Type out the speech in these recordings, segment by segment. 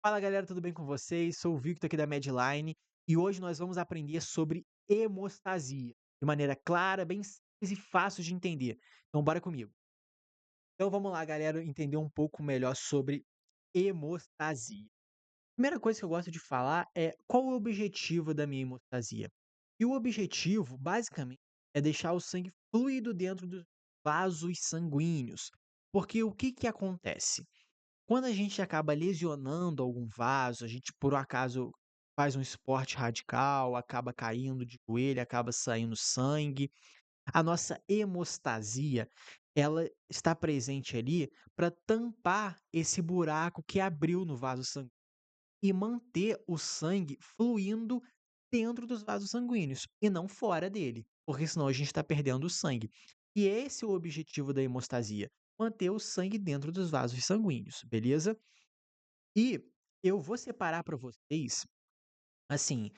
Fala galera, tudo bem com vocês? Sou o Victor aqui da Medline e hoje nós vamos aprender sobre hemostasia, de maneira clara, bem simples e fácil de entender. Então bora comigo. Então vamos lá, galera, entender um pouco melhor sobre hemostasia. Primeira coisa que eu gosto de falar é qual é o objetivo da minha hemostasia. E o objetivo, basicamente, é deixar o sangue fluido dentro dos vasos sanguíneos. Porque o que que acontece? Quando a gente acaba lesionando algum vaso, a gente por um acaso faz um esporte radical, acaba caindo de joelho, acaba saindo sangue, a nossa hemostasia, ela está presente ali para tampar esse buraco que abriu no vaso sanguíneo e manter o sangue fluindo dentro dos vasos sanguíneos e não fora dele, porque senão a gente está perdendo o sangue. E esse é o objetivo da hemostasia, manter o sangue dentro dos vasos sanguíneos, beleza? E eu vou separar para vocês, assim,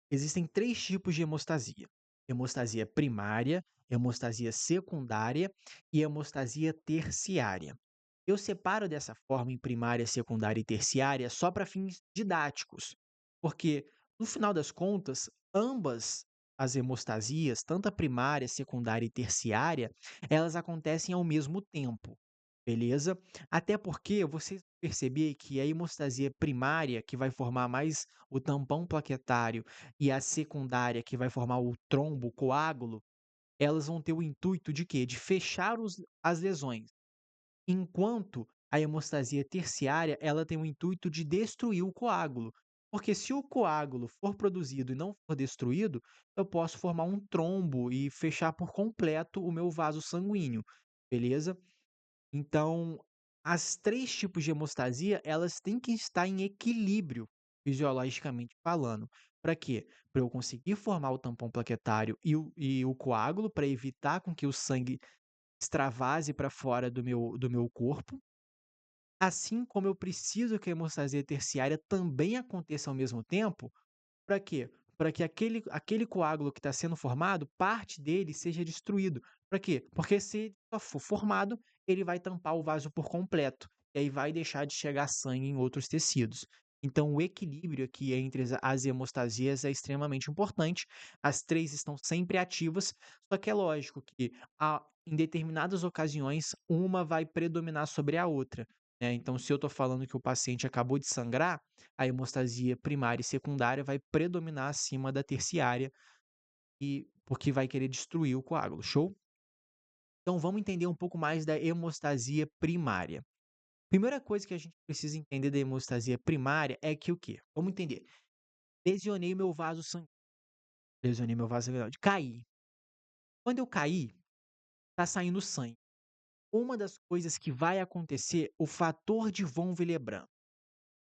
existem 3 tipos de hemostasia: hemostasia primária, hemostasia secundária e hemostasia terciária. Eu separo dessa forma em primária, secundária e terciária só para fins didáticos, porque no final das contas, ambas as hemostasias, tanto a primária, secundária e terciária, elas acontecem ao mesmo tempo, beleza? Até porque vocês vão perceber que a hemostasia primária, que vai formar mais o tampão plaquetário, e a secundária, que vai formar o trombo, o coágulo, elas vão ter o intuito de quê? De fechar as lesões. Enquanto a hemostasia terciária, ela tem o intuito de destruir o coágulo, porque se o coágulo for produzido e não for destruído, eu posso formar um trombo e fechar por completo o meu vaso sanguíneo, beleza? Então, as 3 tipos de hemostasia, elas têm que estar em equilíbrio, fisiologicamente falando. Para quê? Para eu conseguir formar o tampão plaquetário e o coágulo, para evitar com que o sangue extravase para fora do meu corpo, assim como eu preciso que a hemostasia terciária também aconteça ao mesmo tempo, para quê? Para que aquele coágulo que está sendo formado, parte dele seja destruído. Para quê? Porque se ele só for formado, ele vai tampar o vaso por completo, e aí vai deixar de chegar sangue em outros tecidos. Então o equilíbrio aqui entre as hemostasias é extremamente importante, as 3 estão sempre ativas, só que é lógico que em determinadas ocasiões, uma vai predominar sobre a outra, né. Então se eu estou falando que o paciente acabou de sangrar, a hemostasia primária e secundária vai predominar acima da terciária, e porque vai querer destruir o coágulo, show? Então vamos entender um pouco mais da hemostasia primária. Primeira coisa que a gente precisa entender da hemostasia primária é que o quê? Vamos entender. Lesionei meu vaso sanguíneo, lesionei meu vaso sanguíneo, caí. Quando eu caí, tá saindo sangue. Uma das coisas que vai acontecer, o fator de von Willebrand.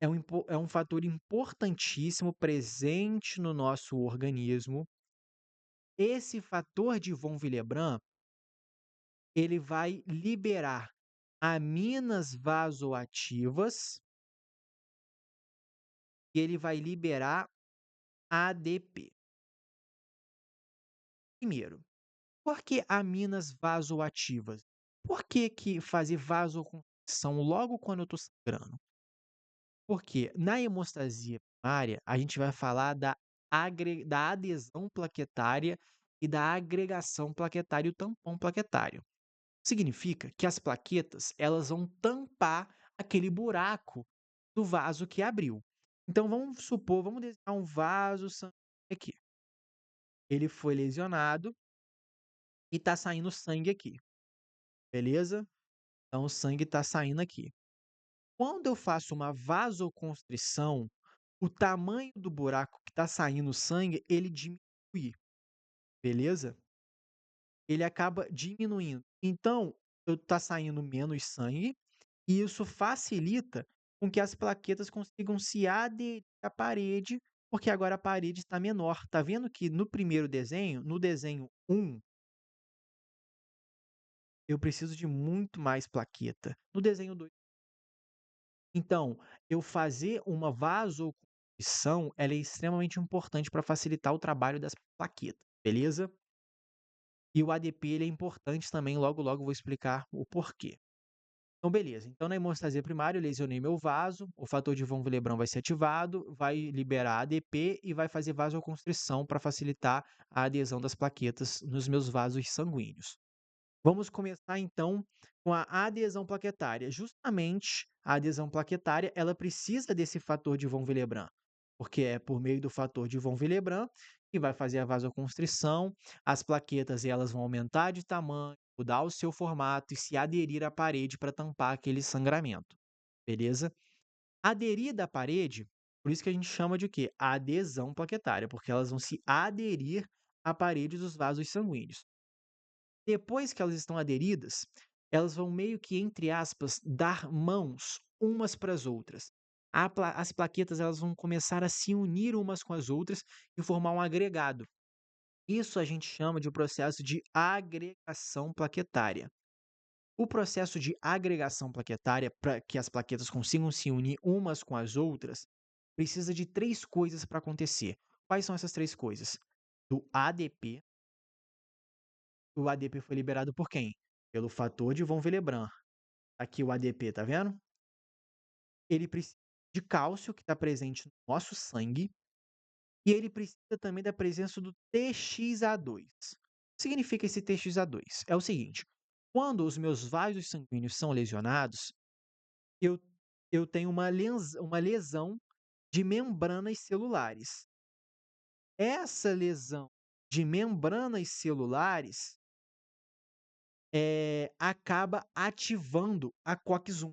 É um fator importantíssimo presente no nosso organismo. Esse fator de von Willebrand, ele vai liberar aminas vasoativas e ele vai liberar ADP. Primeiro, por que aminas vasoativas? Por que que fazer vasoconstrição logo quando eu estou sangrando? Porque na hemostasia primária, a gente vai falar da adesão plaquetária e da agregação plaquetária e o tampão plaquetário. Significa que as plaquetas, elas vão tampar aquele buraco do vaso que abriu. Então vamos supor, vamos desenhar um vaso sanguíneo aqui. Ele foi lesionado e está saindo sangue aqui, beleza? Então o sangue está saindo aqui. Quando eu faço uma vasoconstrição, o tamanho do buraco que está saindo sangue, ele diminui, beleza? Ele acaba diminuindo. Então, eu tá saindo menos sangue, e isso facilita com que as plaquetas consigam se aderir à parede, porque agora a parede está menor. Tá vendo que no primeiro desenho, no desenho 1, eu preciso de muito mais plaqueta. No desenho 2, então, eu fazer uma vasoconstrição, ela é extremamente importante para facilitar o trabalho das plaquetas, beleza? E o ADP ele é importante também, logo logo eu vou explicar o porquê. Então beleza, então na hemostasia primária eu lesionei meu vaso, o fator de von Willebrand vai ser ativado, vai liberar ADP e vai fazer vasoconstrição para facilitar a adesão das plaquetas nos meus vasos sanguíneos. Vamos começar então com a adesão plaquetária. Justamente a adesão plaquetária, ela precisa desse fator de von Willebrand, porque é por meio do fator de von Willebrand que vai fazer a vasoconstrição, as plaquetas elas vão aumentar de tamanho, mudar o seu formato e se aderir à parede para tampar aquele sangramento, beleza? Aderir da parede, por isso que a gente chama de quê? Adesão plaquetária, porque elas vão se aderir à parede dos vasos sanguíneos. Depois que elas estão aderidas, elas vão meio que, entre aspas, dar mãos umas para as outras. As plaquetas elas vão começar a se unir umas com as outras e formar um agregado. Isso a gente chama de processo de agregação plaquetária. O processo de agregação plaquetária, para que as plaquetas consigam se unir umas com as outras, precisa de três coisas para acontecer. Quais são essas três coisas? Do ADP. O ADP foi liberado por quem? Pelo fator de von Willebrand. Aqui o ADP, tá vendo? Ele precisa de cálcio, que está presente no nosso sangue, e ele precisa também da presença do TXA2. O que significa esse TXA2? É o seguinte: quando os meus vasos sanguíneos são lesionados, eu, eu tenho uma lesão de membranas celulares. Essa lesão de membranas celulares acaba ativando a COX-1.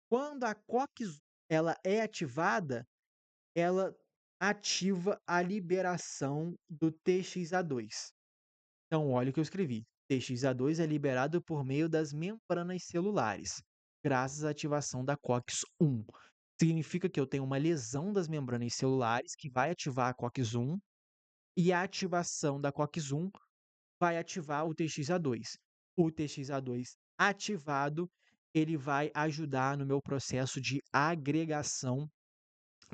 Quando a COX ela é ativada, ela ativa a liberação do TXA2. Então, olha o que eu escrevi. TXA2 é liberado por meio das membranas celulares, graças à ativação da COX-1. Significa que eu tenho uma lesão das membranas celulares que vai ativar a COX-1 e a ativação da COX-1 vai ativar o TXA2. O TXA2 ativado, ele vai ajudar no meu processo de agregação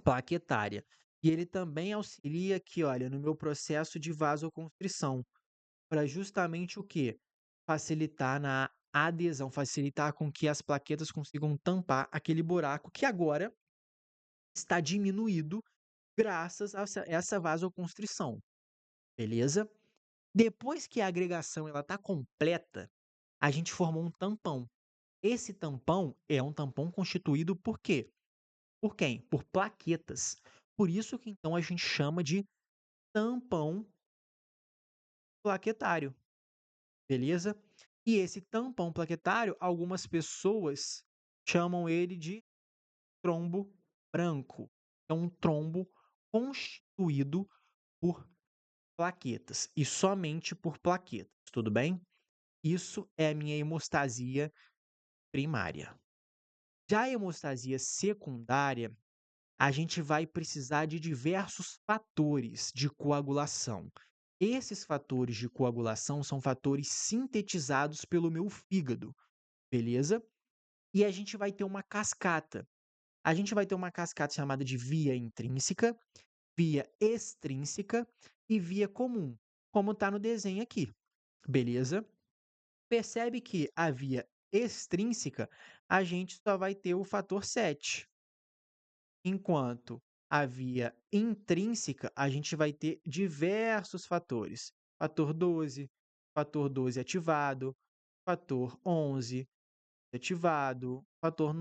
plaquetária. E ele também auxilia aqui, olha, no meu processo de vasoconstrição, para justamente o quê? Facilitar na adesão, facilitar com que as plaquetas consigam tampar aquele buraco que agora está diminuído graças a essa vasoconstrição, beleza? Depois que a agregação ela está completa, a gente formou um tampão. Esse tampão é um tampão constituído por quê? Por quem? Por plaquetas. Por isso que então a gente chama de tampão plaquetário, beleza? E esse tampão plaquetário, algumas pessoas chamam ele de trombo branco. É um trombo constituído por plaquetas e somente por plaquetas, tudo bem? Isso é a minha hemostasia primária. Já a hemostasia secundária, a gente vai precisar de diversos fatores de coagulação. Esses fatores de coagulação são fatores sintetizados pelo meu fígado, beleza? E a gente vai ter uma cascata. A gente vai ter uma cascata chamada de via intrínseca, via extrínseca e via comum, como está no desenho aqui, beleza? Percebe que a via extrínseca, a gente só vai ter o fator 7. Enquanto a via intrínseca, a gente vai ter diversos fatores. Fator 12 ativado, fator 11 ativado, fator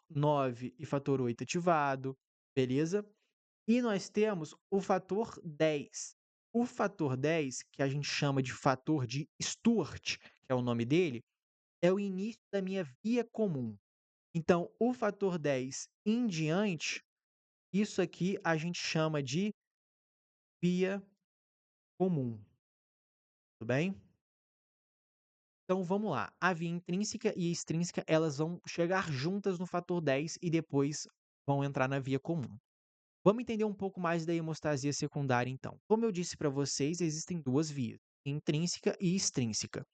9 e fator 8 ativado, beleza? E nós temos o fator 10. O fator 10, que a gente chama de fator de Stuart, que é o nome dele, é o início da minha via comum. Então, o fator 10 em diante, isso aqui a gente chama de via comum, tudo bem? Então vamos lá, a via intrínseca e extrínseca, elas vão chegar juntas no fator 10 e depois vão entrar na via comum. Vamos entender um pouco mais da hemostasia secundária então. Como eu disse para vocês, existem duas vias, intrínseca e extrínseca.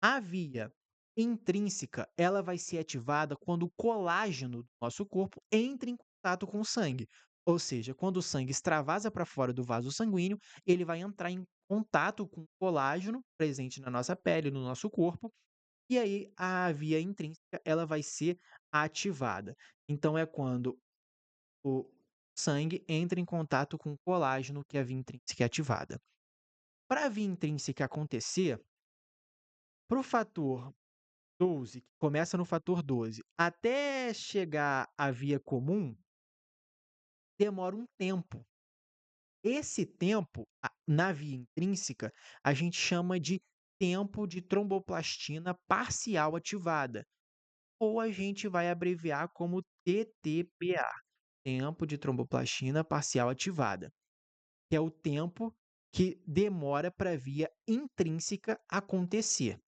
A via intrínseca, ela vai ser ativada quando o colágeno do nosso corpo entra em contato com o sangue. Ou seja, quando o sangue extravasa para fora do vaso sanguíneo, ele vai entrar em contato com o colágeno presente na nossa pele, no nosso corpo, e aí a via intrínseca ela vai ser ativada. Então é quando o sangue entra em contato com o colágeno que a via intrínseca é ativada. Para a via intrínseca acontecer, para o fator 12, que começa no fator 12, até chegar à via comum, demora um tempo. Esse tempo, na via intrínseca, a gente chama de tempo de tromboplastina parcial ativada, ou a gente vai abreviar como TTPA, tempo de tromboplastina parcial ativada, que é o tempo que demora para a via intrínseca acontecer.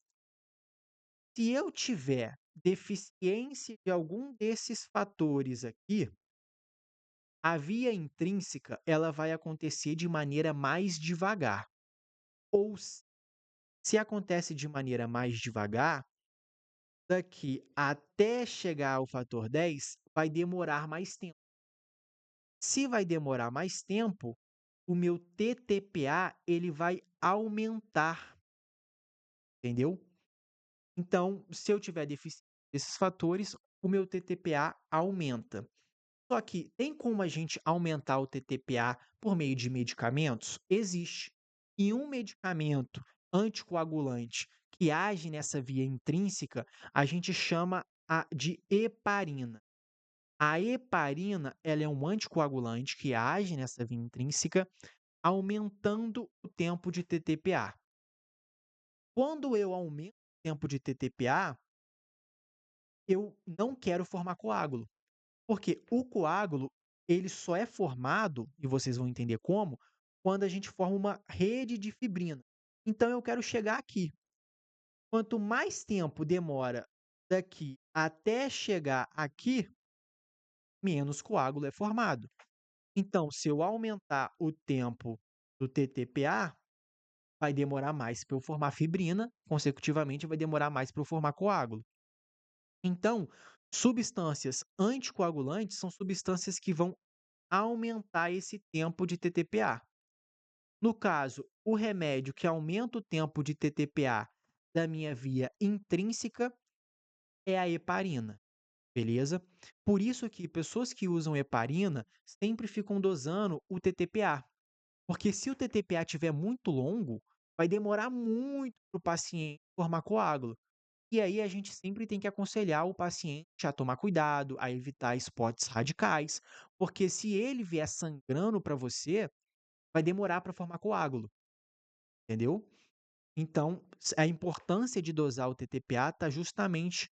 Se eu tiver deficiência de algum desses fatores aqui, a via intrínseca ela vai acontecer de maneira mais devagar. Ou se acontece de maneira mais devagar, daqui até chegar ao fator 10 vai demorar mais tempo. Se vai demorar mais tempo, o meu TTPA ele vai aumentar, entendeu? Então, se eu tiver deficiência desses fatores, o meu TTPA aumenta. Só que tem como a gente aumentar o TTPA por meio de medicamentos? Existe. E um medicamento anticoagulante que age nessa via intrínseca, a gente chama de heparina. A heparina, ela é um anticoagulante que age nessa via intrínseca, aumentando o tempo de TTPA. Quando eu aumento o tempo de TTPA, eu não quero formar coágulo. Porque o coágulo, ele só é formado, e vocês vão entender como, quando a gente forma uma rede de fibrina. Então eu quero chegar aqui. Quanto mais tempo demora daqui até chegar aqui, menos coágulo é formado. Então, se eu aumentar o tempo do TTPA, vai demorar mais para eu formar fibrina, consecutivamente vai demorar mais para eu formar coágulo. Então, substâncias anticoagulantes são substâncias que vão aumentar esse tempo de TTPA. No caso, o remédio que aumenta o tempo de TTPA da minha via intrínseca é a heparina, beleza? Por isso que pessoas que usam heparina sempre ficam dosando o TTPA, porque se o TTPA estiver muito longo, vai demorar muito para o paciente formar coágulo. E aí a gente sempre tem que aconselhar o paciente a tomar cuidado, a evitar spots radicais, porque se ele vier sangrando para você, vai demorar para formar coágulo, entendeu? Então, a importância de dosar o TTPA está justamente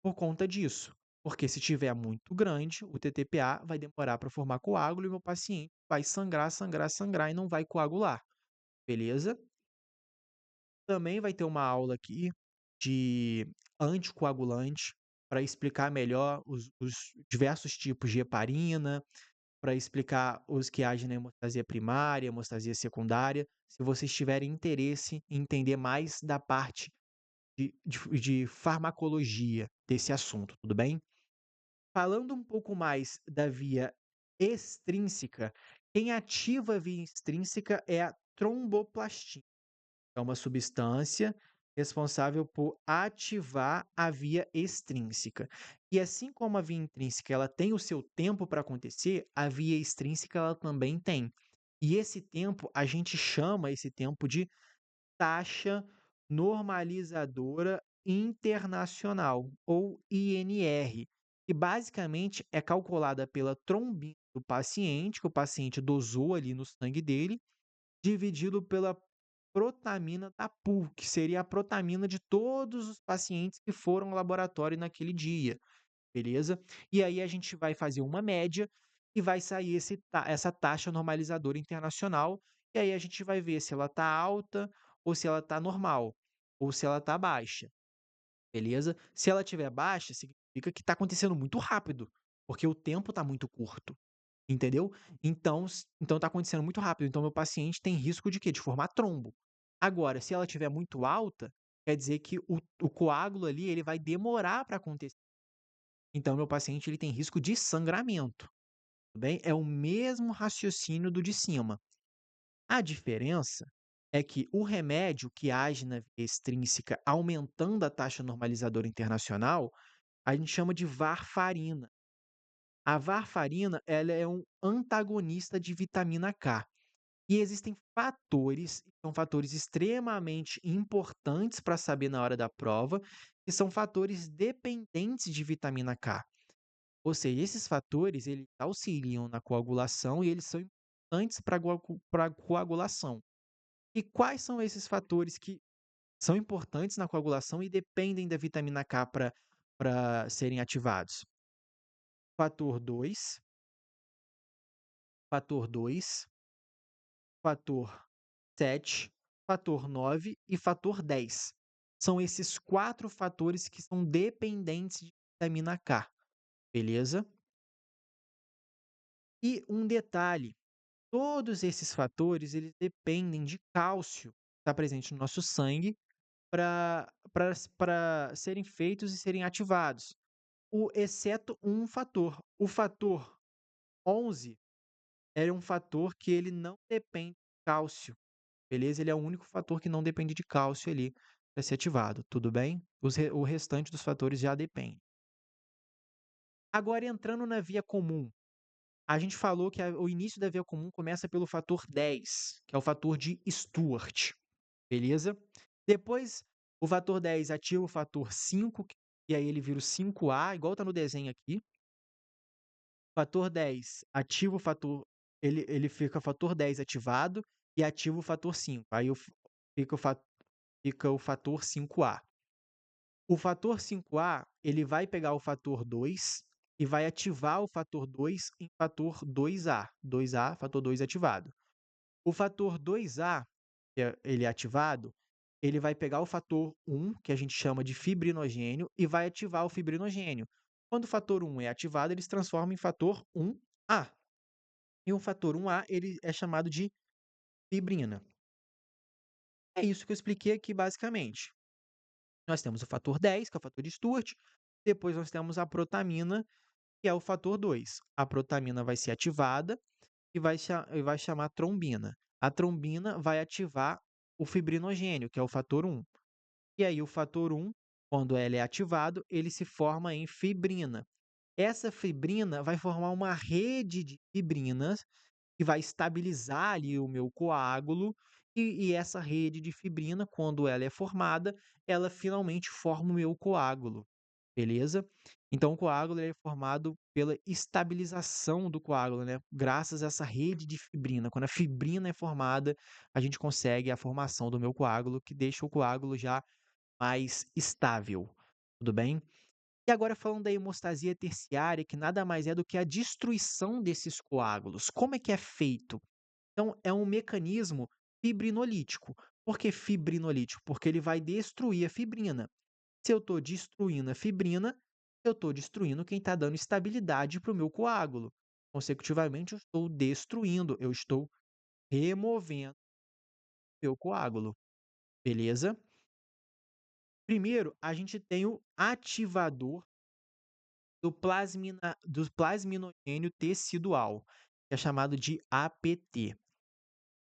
por conta disso. Porque se tiver muito grande, o TTPA vai demorar para formar coágulo e o meu paciente vai sangrar, sangrar, sangrar e não vai coagular, beleza? Também vai ter uma aula aqui de anticoagulante para explicar melhor os diversos tipos de heparina, para explicar os que agem na hemostasia primária, hemostasia secundária, se vocês tiverem interesse em entender mais da parte de farmacologia desse assunto, tudo bem? Falando um pouco mais da via extrínseca, quem ativa a via extrínseca é a tromboplastina. É uma substância responsável por ativar a via extrínseca. E assim como a via intrínseca ela tem o seu tempo para acontecer, a via extrínseca ela também tem. E esse tempo, a gente chama esse tempo de taxa normalizadora internacional, ou INR, que basicamente é calculada pela trombina do paciente, que o paciente dosou ali no sangue dele, dividido pela protamina da pool, que seria a protamina de todos os pacientes que foram ao laboratório naquele dia, beleza? E aí a gente vai fazer uma média e vai sair essa taxa normalizadora internacional, e aí a gente vai ver se ela está alta ou se ela está normal, ou se ela está baixa, beleza? Se ela estiver baixa, significa que está acontecendo muito rápido, porque o tempo está muito curto. Entendeu? Então tá acontecendo muito rápido, então meu paciente tem risco de quê? De formar trombo. Agora, se ela estiver muito alta, quer dizer que o coágulo ali, ele vai demorar para acontecer. Então meu paciente, ele tem risco de sangramento, tudo bem? É o mesmo raciocínio do de cima. A diferença é que o remédio que age na via extrínseca, aumentando a taxa normalizadora internacional, a gente chama de varfarina. A varfarina, ela é um antagonista de vitamina K. E existem fatores, são fatores extremamente importantes para saber na hora da prova, que são fatores dependentes de vitamina K. Ou seja, esses fatores, eles auxiliam na coagulação e eles são importantes para a coagulação. E quais são esses fatores que são importantes na coagulação e dependem da vitamina K para serem ativados? Fator 2, fator 2, fator 7, fator 9 e fator 10. São esses 4 fatores que são dependentes de vitamina K, beleza? E um detalhe, todos esses fatores, eles dependem de cálcio, que está presente no nosso sangue, para serem feitos e serem ativados. Exceto um fator. O fator 11 é um fator que ele não depende de cálcio, beleza? Ele é o único fator que não depende de cálcio ali para ser ativado, tudo bem? O restante dos fatores já depende. Agora entrando na via comum, a gente falou que o início da via comum começa pelo fator 10, que é o fator de Stewart, beleza? Depois, o fator 10 ativa o fator 5, e aí ele vira o 5A, igual tá no desenho aqui. Fator 10 ativa o fator, ele fica o fator 10 ativado e ativa o fator 5. Aí fica, fica o fator 5A. O fator 5A, ele vai pegar o fator 2 e vai ativar o fator 2 em fator 2A. 2A, fator 2 ativado. O fator 2A, ele é ativado, ele vai pegar o fator 1, que a gente chama de fibrinogênio, e vai ativar o fibrinogênio. Quando o fator 1 é ativado, ele se transforma em fator 1A. E o fator 1A, ele é chamado de fibrina. É isso que eu expliquei aqui basicamente. Nós temos o fator 10, que é o fator de Stewart, depois nós temos a protamina, que é o fator 2. A protamina vai ser ativada e vai chamar trombina. A trombina vai ativar o fibrinogênio, que é o fator 1. E aí o fator 1, quando ele é ativado, ele se forma em fibrina. Essa fibrina vai formar uma rede de fibrinas que vai estabilizar ali o meu coágulo, e essa rede de fibrina, quando ela é formada, ela finalmente forma o meu coágulo, beleza? Então o coágulo ele é formado pela estabilização do coágulo, né, graças a essa rede de fibrina. Quando a fibrina é formada, a gente consegue a formação do meu coágulo, que deixa o coágulo já mais estável, tudo bem? E agora falando da hemostasia terciária, que nada mais é do que a destruição desses coágulos. Como é que é feito? Então, é um mecanismo fibrinolítico. Por que fibrinolítico? Porque ele vai destruir a fibrina. Se eu estou destruindo a fibrina, eu estou destruindo quem está dando estabilidade para o meu coágulo. Consecutivamente, eu estou destruindo, eu estou removendo o meu coágulo. Beleza? Primeiro, a gente tem o ativador do plasminogênio tecidual, que é chamado de APT.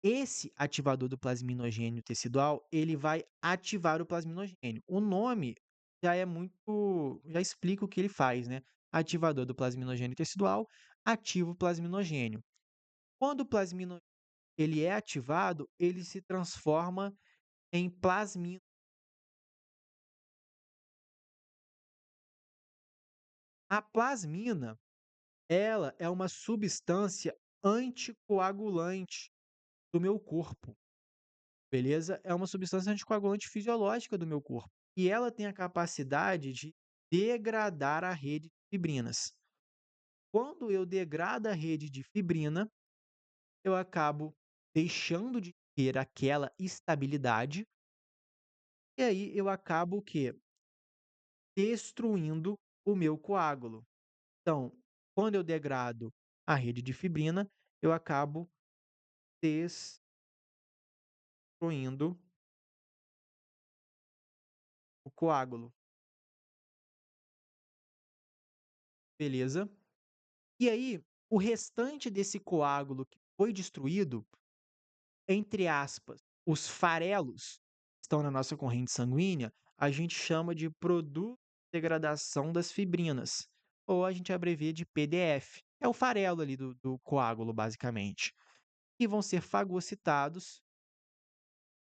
Esse ativador do plasminogênio tecidual, ele vai ativar o plasminogênio. O nome já explica o que ele faz, né? Ativador do plasminogênio tecidual, ativa o plasminogênio. Quando o plasminogênio ele é ativado, ele se transforma em plasmina. A plasmina, ela é uma substância anticoagulante do meu corpo. Beleza? É uma substância anticoagulante fisiológica do meu corpo. E ela tem a capacidade de degradar a rede de fibrinas. Quando eu degrado a rede de fibrina, eu acabo deixando de ter aquela estabilidade, e aí eu acabo o quê? Destruindo o meu coágulo. Então, quando eu degrado a rede de fibrina, eu acabo destruindo o coágulo. Beleza? E aí, o restante desse coágulo que foi destruído, entre aspas, Os farelos que estão na nossa corrente sanguínea, a gente chama de produto de degradação das fibrinas, ou a gente abrevia de PDF. É o farelo ali do coágulo, basicamente. E vão ser fagocitados,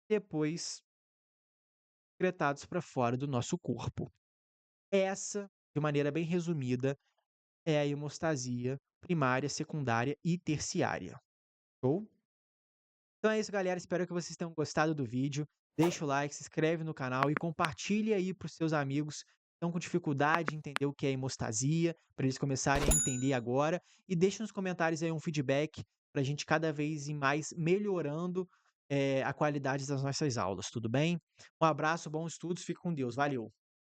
depois excretados para fora do nosso corpo. Essa, de maneira bem resumida, é a hemostasia primária, secundária e terciária. Show? Então é isso, galera. Espero que vocês tenham gostado do vídeo. Deixa o like, se inscreve no canal e compartilha aí para os seus amigos que estão com dificuldade de entender o que é hemostasia, para eles começarem a entender agora. E deixa nos comentários aí um feedback para a gente cada vez ir mais melhorando a qualidade das nossas aulas, tudo bem? Um abraço, bons estudos, fique com Deus. Valeu!